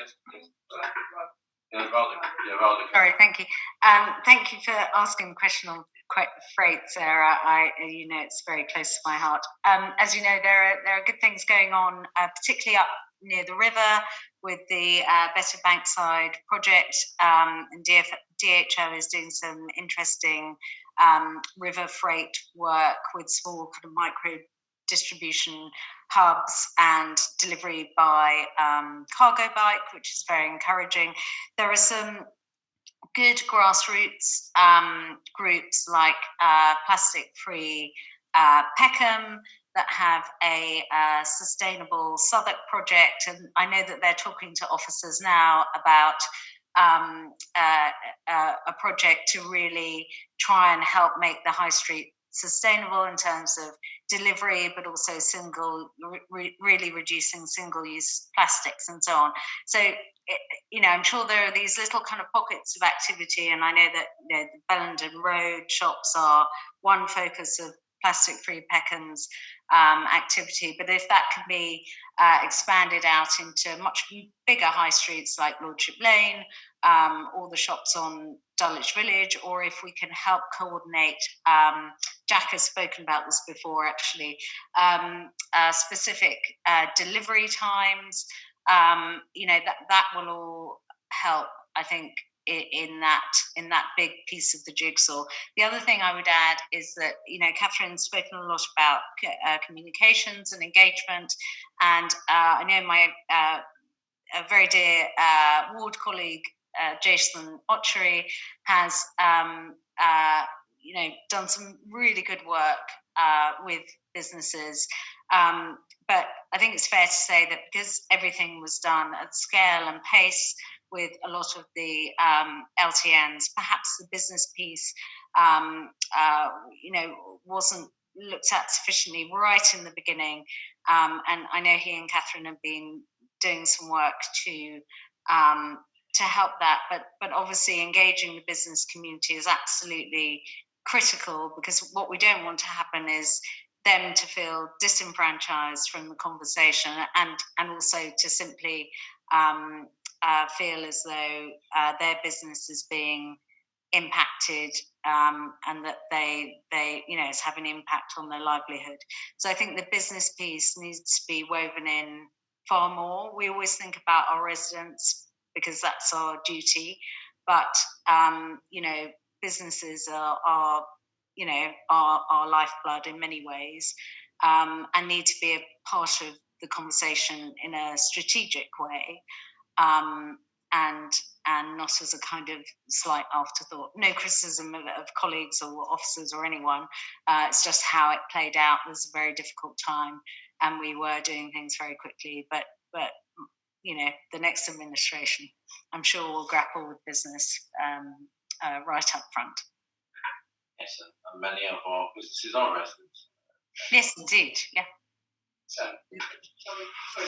Yes, please. Yeah, rather. Sorry, thank you. Thank you for asking the question on freight, Sarah. It's very close to my heart. As you know, there are good things going on, particularly up near the river with the Better Bankside project, and DHL is doing some interesting river freight work with small kind of micro distribution hubs and delivery by cargo bike, which is very encouraging. There are some good grassroots groups like Plastic Free Peckham that have a sustainable Southwark project, and I know that they're talking to officers now about a project to really try and help make the high street sustainable in terms of delivery, but also really reducing single-use plastics and so on. So, I'm sure there are these little kind of pockets of activity, and I know that the Bellenden Road shops are one focus of Plastic Free Peckham's activity. But if that can be expanded out into much bigger high streets like Lordship Lane, or the shops on Dulwich Village, or if we can help coordinate, Jack has spoken about this before actually, specific delivery times, that will all help, I think, in that big piece of the jigsaw. The other thing I would add is that, Catherine's spoken a lot about communications and engagement, and I know my a very dear ward colleague, Jason Otchery, has done some really good work with businesses. But I think it's fair to say that because everything was done at scale and pace with a lot of the LTNs, perhaps the business piece, wasn't looked at sufficiently right in the beginning. And I know he and Catherine have been doing some work to help that. But obviously, engaging the business community is absolutely critical, because what we don't want to happen is them to feel disenfranchised from the conversation, and also to simply feel as though their business is being impacted, and that they it's having an impact on their livelihood. So I think the business piece needs to be woven in far more. We always think about our residents because that's our duty, but businesses are our lifeblood in many ways, and need to be a part of the conversation in a strategic way, and not as a kind of slight afterthought. No criticism of colleagues or officers or anyone. It's just how it played out. It was a very difficult time, and we were doing things very quickly. But the next administration, I'm sure, will grapple with business right up front. Yes, and many of our businesses are residents. Yes, indeed. Yeah. So